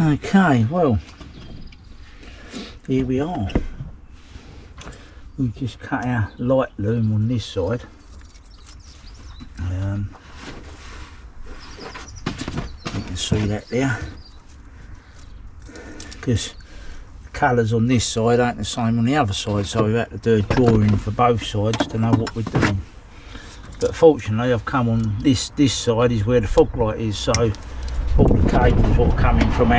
Okay, well, here we are. We just cut our light loom on this side. You can see that there, because the colours on this side ain't the same on the other side, so we've had to do a drawing for both sides to know what we're doing. But fortunately I've come on this side is where the fog light is, so all the cables are coming from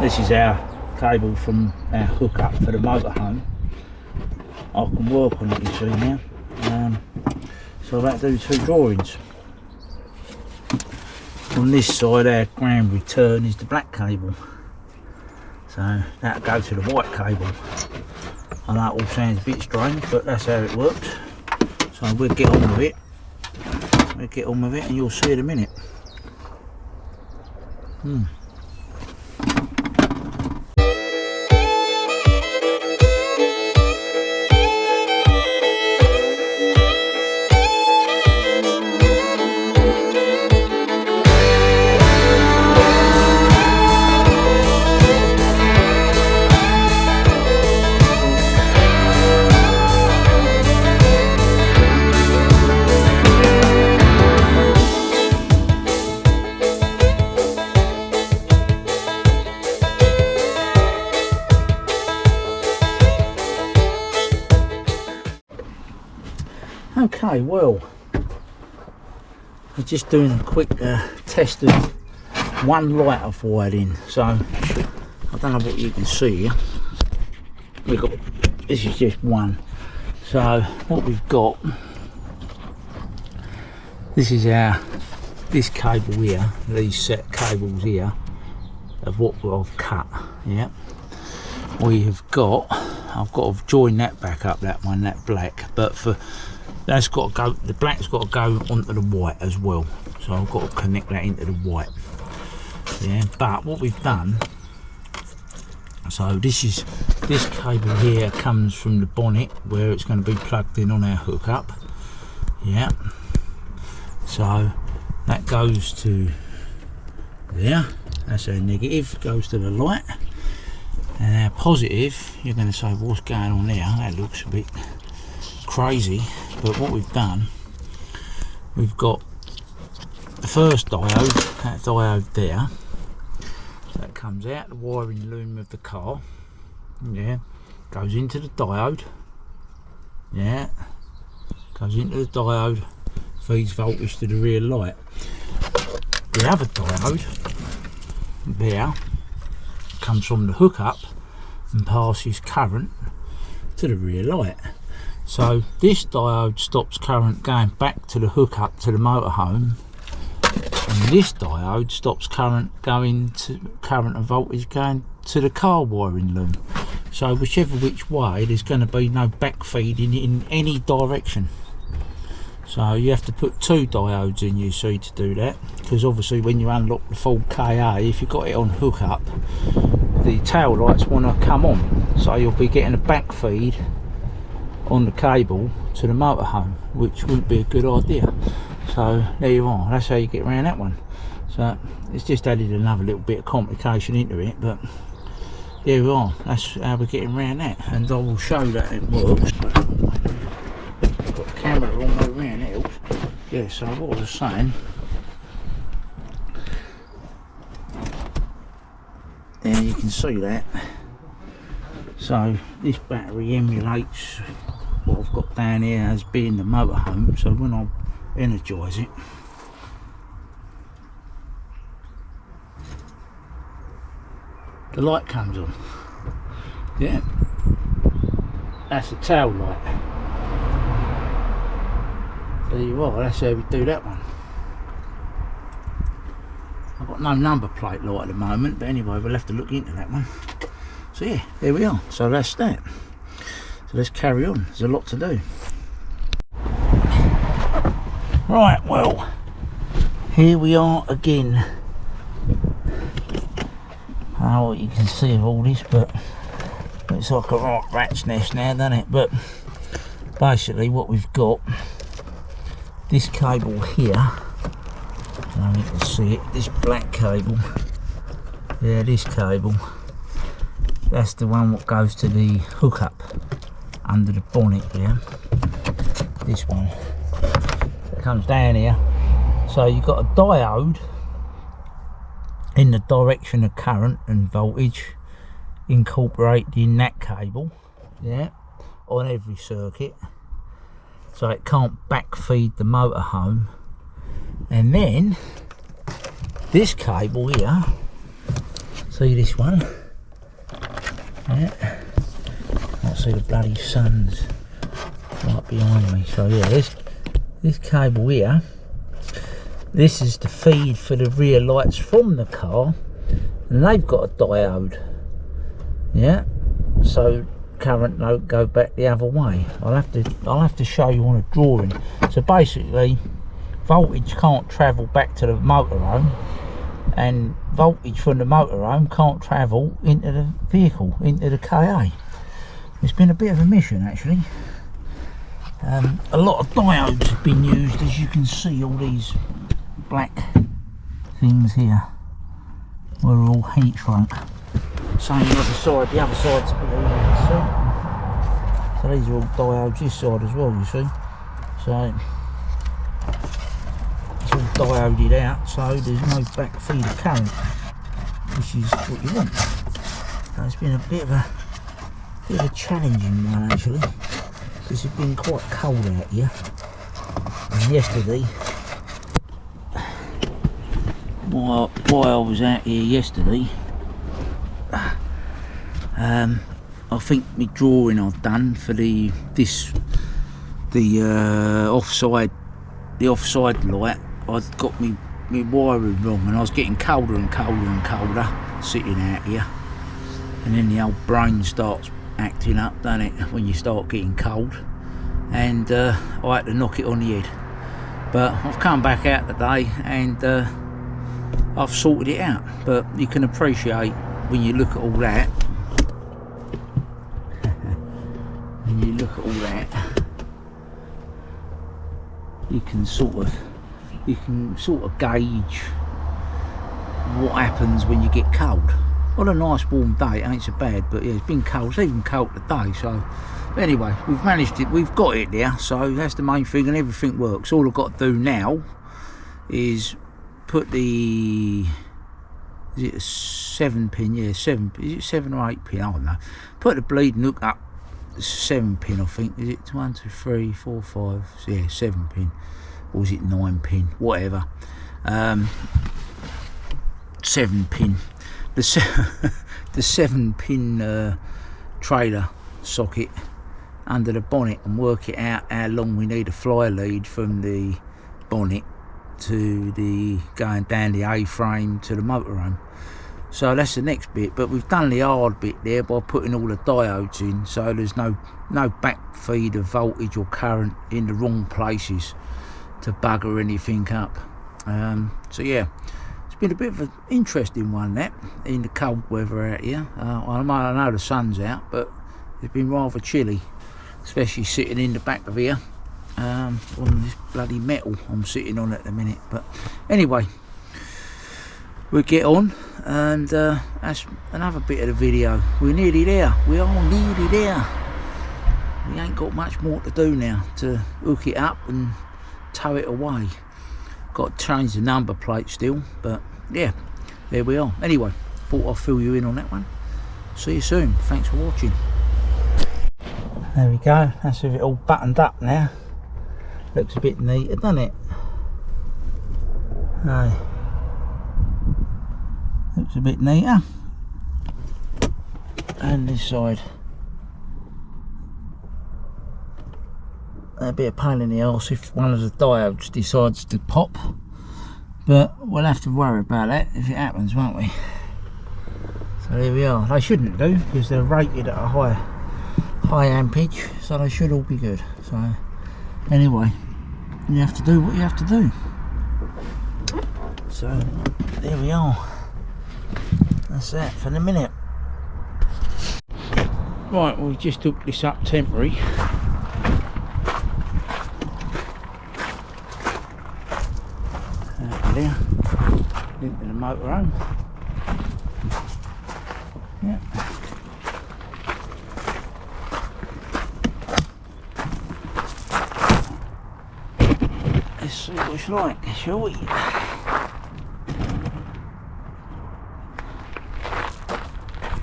this is our cable from our hookup for the motorhome. I can work on it, you see now. So I've had to do two drawings. On this side our ground return is the black cable, so that'll go to the white cable. I know it all sounds a bit strange, but that's how it works. So we'll get on with it. And you'll see in a minute. Okay, well, we're just doing a quick test of one light I've wired in. So I don't know what you can see here. This is just one. So what we've got, this is this cable here, these set cables here of what I've cut. Yeah, I've got to join that back up, that black, but that's got to go, the black's got to go onto the white as well, so I've got to connect that into the white. Yeah, but what we've done, so this cable here comes from the bonnet where it's going to be plugged in on our hookup. Yeah, so that goes to there, that's our negative, goes to the light, and our positive, you're going to say what's going on there, that looks a bit crazy. But what we've done, we've got the first diode, that diode there, so that comes out the wiring loom of the car, yeah, goes into the diode, yeah, goes into the diode, feeds voltage to the rear light. The other diode there comes from the hookup and passes current to the rear light. So this diode stops current going back to the hookup to the motorhome, and this diode stops current and voltage going to the car wiring loom. So which way, there's going to be no back feeding in any direction. So you have to put two diodes in, you see, to do that, because obviously when you unlock the full KA, if you've got it on hookup, the tail lights want to come on, so you'll be getting a back feed on the cable to the motorhome, which wouldn't be a good idea. So there you are, that's how you get around that one. So it's just added another little bit of complication into it, but there we are, that's how we're getting around that, and I will show that it works. Got the camera all the way around, it helps. Yeah, so what I was saying, there you can see that. So this battery emulates what I've got down here as being the motorhome, so when I energise it, the light comes on. Yeah, that's the tail light. There you are, that's how we do that one. I've got no number plate light at the moment, but anyway, we'll have to look into that one. So yeah, there we are, so that's that. So let's carry on, there's a lot to do. Right, well, here we are again. I don't know what you can see of all this, but it's like a right rat's nest now, doesn't it? But basically what we've got, this cable here, I don't know if you can see it, this black cable Yeah, this cable, that's the one that goes to the hookup under the bonnet here. This one, it comes down here. So you've got a diode in the direction of current and voltage incorporated in that cable, yeah, on every circuit, so it can't backfeed the motorhome. And then this cable here, see this one, yeah, can't see the bloody sun's right behind me. So yeah, this cable here, this is the feed for the rear lights from the car, and they've got a diode, yeah, so current don't go back the other way. I'll have to show you on a drawing. So basically, voltage can't travel back to the motorhome, and voltage from the motorhome can't travel into the vehicle, into the KA. It's been a bit of a mission actually. A lot of diodes have been used, as you can see, all these black things here were all heat shrunk. Same on the other side, the other side's a bit easier to see. So these are all diodes this side as well, you see. So it's all dioded out, so there's no back feed of current, which is what you want. So it's been a bit of a challenging one actually, because it's been quite cold out here. And yesterday, while I was out here yesterday, I think my drawing I've done for the offside light, I'd got me wiring wrong, and I was getting colder and colder and colder sitting out here. And then the old brain starts acting up, doesn't it, when you start getting cold. And I had to knock it on the head. But I've come back out today and I've sorted it out. But you can appreciate when you look at all that, you can sort of gauge what happens when you get cold. On a nice warm day, it ain't so bad, but yeah, it's been cold. It's even cold today. So anyway, we've managed it, we've got it there, so that's the main thing, and everything works. All I've got to do now is put the, is it a 7 pin? Yeah, 7, is it 7 or 8 pin? I don't know. Put the bleeding hook up, 7 pin I think. Is it 1, 2, 3, 4, 5? Yeah, 7 pin. Or is it 9 pin? Whatever. 7 pin. The 7 pin trailer socket under the bonnet, and work it out how long we need a fly lead from the bonnet to the going down the A-frame to the motorhome. So that's the next bit, but we've done the hard bit there by putting all the diodes in, so there's no back feed of voltage or current in the wrong places to bugger anything up. So yeah, it's been a bit of an interesting one, that, in the cold weather out here. I know the sun's out, but it's been rather chilly, especially sitting in the back of here on this bloody metal I'm sitting on at the minute. But anyway, we'll get on, and that's another bit of the video. We're nearly there. We are nearly there. We ain't got much more to do now to hook it up and tow it away. Got to change the number plate still, but yeah, there we are. Anyway, thought I'd fill you in on that one. See you soon. Thanks for watching. There we go. That's with it all buttoned up now. Looks a bit neater, doesn't it? Aye. Looks a bit neater. And this side. A bit of pain in the arse if one of the diodes decides to pop, but we'll have to worry about that if it happens, won't we? So there we are. They shouldn't do, because they're rated at a high ampage, so they should all be good. So anyway, you have to do what you have to do. So there we are. That's that for the minute. Right, we just took this up temporary. There, into the motorhome. Yeah. Let's see what it's like, shall we?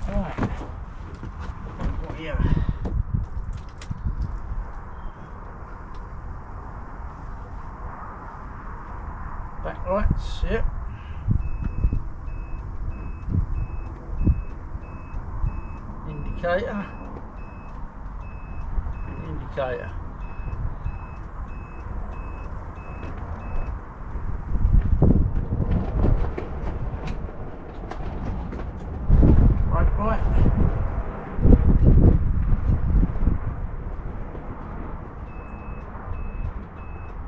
Right. What here? Backlights, yep. Indicator. Indicator. Right.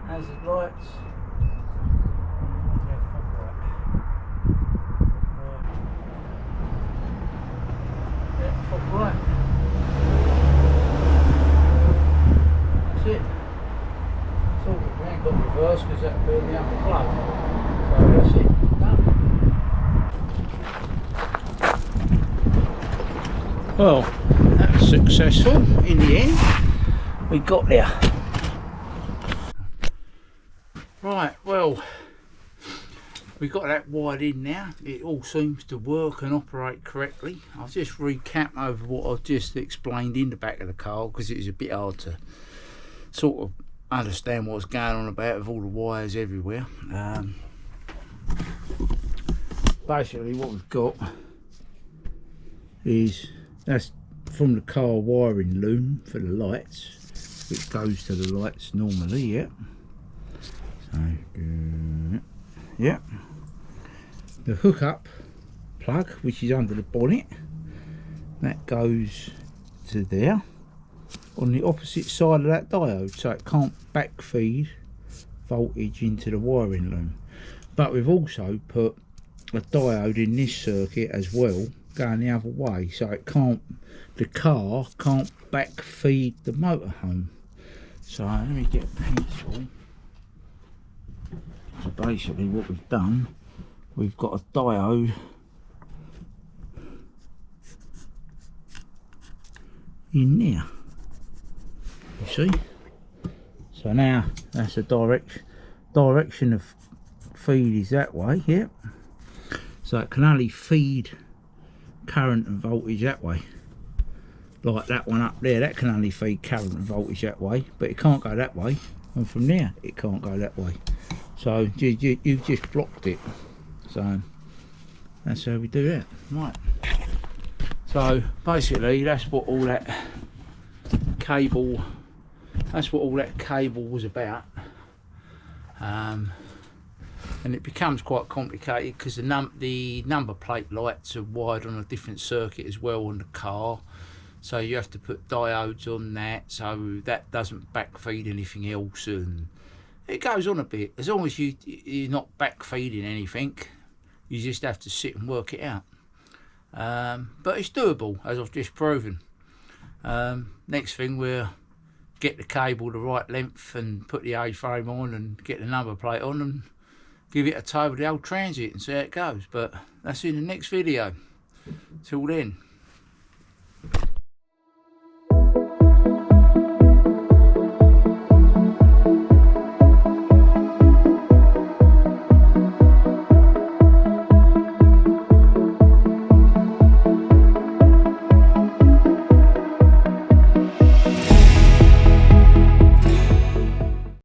Hazard lights. Right. That's it. So we ain't got reverse because that'll be in the upper plug. So that's it. Done. Well, that was successful in the end. We got there. Right, well, we got that wired in now. It all seems to work and operate correctly. I'll just recap over what I've just explained in the back of the car because it was a bit hard to sort of understand what's going on about with all the wires everywhere. Basically what we've got is that's from the car wiring loom for the lights, which goes to the lights normally, yeah. So yeah, the hookup plug, which is under the bonnet, that goes to there on the opposite side of that diode, so it can't backfeed voltage into the wiring loom. But we've also put a diode in this circuit as well, going the other way, so it can't, the car can't backfeed the motorhome. So let me get a pencil. So basically what we've done, we've got a diode in there, you see. So now that's the direction of feed is that way, yeah. So it can only feed current and voltage that way. Like that one up there, that can only feed current and voltage that way, but it can't go that way, and from there it can't go that way. So you've just blocked it. So that's how we do that. Right. So basically that's what all that cable was about. And it becomes quite complicated because the number plate lights are wired on a different circuit as well on the car. So you have to put diodes on that so that doesn't backfeed anything else, and it goes on a bit. As long as you're not backfeeding anything, you just have to sit and work it out. But it's doable, as I've just proven. Next thing, we'll get the cable the right length and put the A-frame on and get the number plate on and give it a tow with the old Transit and see how it goes. But that's in the next video. Till then.